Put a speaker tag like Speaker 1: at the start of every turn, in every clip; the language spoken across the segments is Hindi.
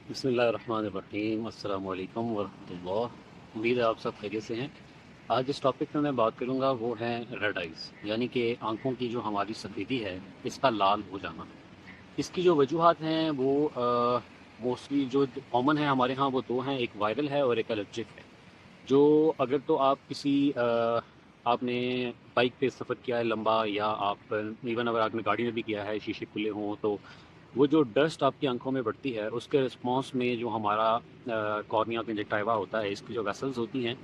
Speaker 1: बिस्मिल्लाहिर्रहमानिर्रहीम अस्सलाम वालेकुम वरहमतुल्लाह। उम्मीद है आप सब खैरियत से हैं। आज जिस टॉपिक पे मैं बात करूंगा वो है रेड आइज़, यानी कि आंखों की जो हमारी सफ़ेदी है इसका लाल हो जाना। इसकी जो वजूहात हैं वो मोस्टली जो कॉमन है हमारे यहाँ वो दो हैं, एक वायरल है और एक एलर्जिक है। जो अगर तो आप किसी आपने बाइक पे सफ़र किया है लंबा, या आप इवन अगर आपने गाड़ी में भी किया है, शीशे खुले हों, तो वो जो डस्ट आपकी आंखों में बढ़ती है उसके रिस्पॉन्स में जो हमारा कॉर्निया कंजक्टिवा होता है, इसकी जो वेसल्स होती हैं,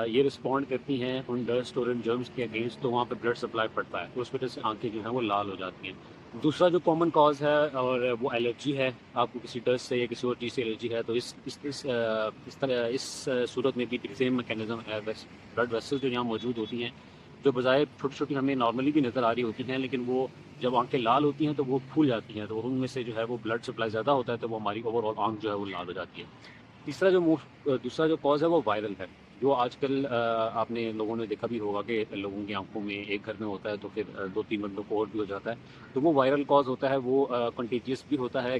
Speaker 1: ये रिस्पॉन्ड करती हैं उन डस्ट और उन जर्म्स के अगेंस्ट, तो वहाँ पे ब्लड सप्लाई पड़ता है, तो उस वजह से आंखें जो हैं वो लाल हो जाती हैं। दूसरा जो कॉमन कॉज है और वो एलर्जी है, आपको किसी डस्ट से या किसी और चीज़ से एलर्जी है, तो इस तरह सूरत में भी सेम मैकेनिज्म है। ब्लड वेसल्स जो यहाँ मौजूद होती हैं, जो बजाय छोटी छोटी हमें नॉर्मली भी नज़र आ रही होती हैं, लेकिन वो जब आंखें लाल होती हैं तो वो फूल जाती हैं, तो उनमें से जो है वो ब्लड सप्लाई ज़्यादा होता है, तो वो हमारी ओवरऑल आंख जो है वो लाल हो जाती है। दूसरा जो कॉज है वो वायरल है, जो आजकल आपने लोगों ने देखा भी होगा कि लोगों की आंखों में एक घर में होता है तो फिर दो तीन बंदों को और भी हो जाता है। तो वो वायरल कॉज होता है, वो कंटेजियस भी होता है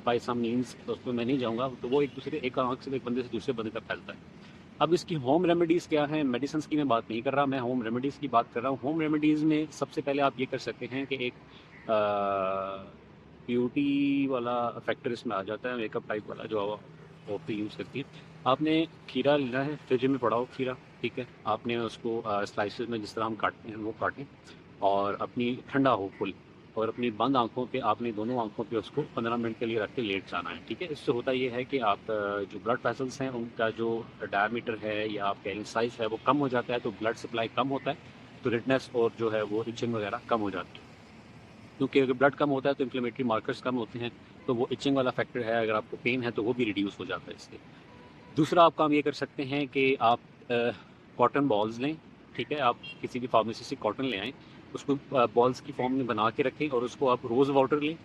Speaker 1: बाय सम मीन्स, तो उस पर मैं नहीं जाऊँगा। तो वो एक आंख से एक बंदे से दूसरे बंदे तक फैलता है। अब इसकी होम रेमेडीज़ क्या हैं? मेडिसिन की मैं बात नहीं कर रहा, मैं होम रेमेडीज़ की बात कर रहा हूँ। होम रेमेडीज़ में सबसे पहले आप ये कर सकते हैं कि एक ब्यूटी वाला फैक्टर इसमें आ जाता है, मेकअप टाइप वाला, जो औरतें यूज़ करती हैं। आपने खीरा लेना है, फ्रिज में पड़ा हो खीरा, ठीक है? आपने उसको स्लाइसेस में जिस तरह हम काटते हैं वो काटें, और अपनी ठंडा हो फुल, और अपनी बंद आंखों पे, आपने दोनों आंखों पे उसको 15 मिनट के लिए रख के लेट जाना है, ठीक है? इससे होता ये है कि आप जो ब्लड वेसल्स हैं उनका जो डायमीटर है या आप कह लें साइज है वो कम हो जाता है, तो ब्लड सप्लाई कम होता है, तो रेडनेस और जो है वो इचिंग वगैरह कम हो जाती है। क्योंकि अगर ब्लड कम होता है तो इन्फ्लेमेटरी मार्कर्स कम होते हैं, तो वो इचिंग वाला फैक्टर है, अगर आपको पेन है तो वो भी रिड्यूस हो जाता है इससे। दूसरा आप काम ये कर सकते हैं कि आप कॉटन बॉल्स लें, ठीक है? आप किसी भी फार्मेसी से कॉटन ले आएँ, उसको बॉल्स की फॉर्म में बना के रखें, और उसको आप रोज़ वाटर लें,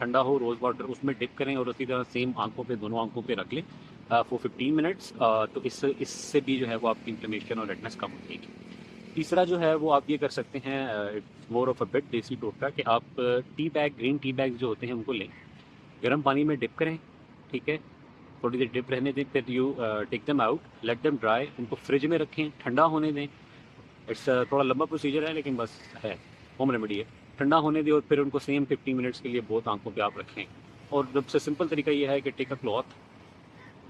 Speaker 1: ठंडा हो रोज़ वाटर, उसमें डिप करें और उसी तरह सेम आँखों पे, दोनों आँखों पे रख लें फॉर 15 मिनट्स। तो इससे इससे भी जो है वो आपकी इन्फ्लेमेशन और रेडनेस कम हो जाएगी। तीसरा जो है वो आप ये कर सकते हैं, it's more of a bit देसी टोटका, कि आप tea bag, green tea bag जो होते हैं उनको लें, गर्म पानी में डिप करें, ठीक है? थोड़ी देर डिप रहने दें, फिर you take them out, let them dry, उनको फ्रिज में रखें, ठंडा होने दें। इट्स थोड़ा लंबा प्रोसीजर है, लेकिन बस है, होम रेमेडी है। ठंडा होने दें और फिर उनको सेम 15 मिनट्स के लिए बोथ आंखों पे आप रखें। और सबसे सिंपल तरीका ये है कि take a cloth,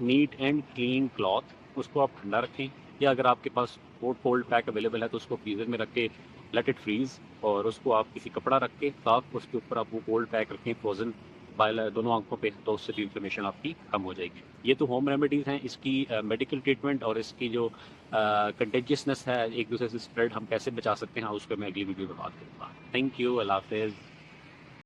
Speaker 1: neat and clean cloth, उसको आप ठंडा रखें, या अगर आपके पास कोट कोल्ड पैक अवेलेबल है तो उसको फ्रीज़र में रख के लेट इट फ्रीज़, और उसको आप किसी कपड़ा रख के साफ, उसके ऊपर आप वो कोल्ड पैक रखें फ्रोज़न, बाय दोनों आंखों पे, तो उससे भी इन्फ्लेमेशन आपकी कम हो जाएगी। ये तो होम रेमेडीज़ हैं। इसकी मेडिकल ट्रीटमेंट और इसकी जो कंटेजियसनेस है, एक दूसरे से स्प्रेड हम कैसे बचा सकते हैं, उसको मैं अगली वीडियो में बात करूँगा। थैंक यू, अल्लाह हाफिज़।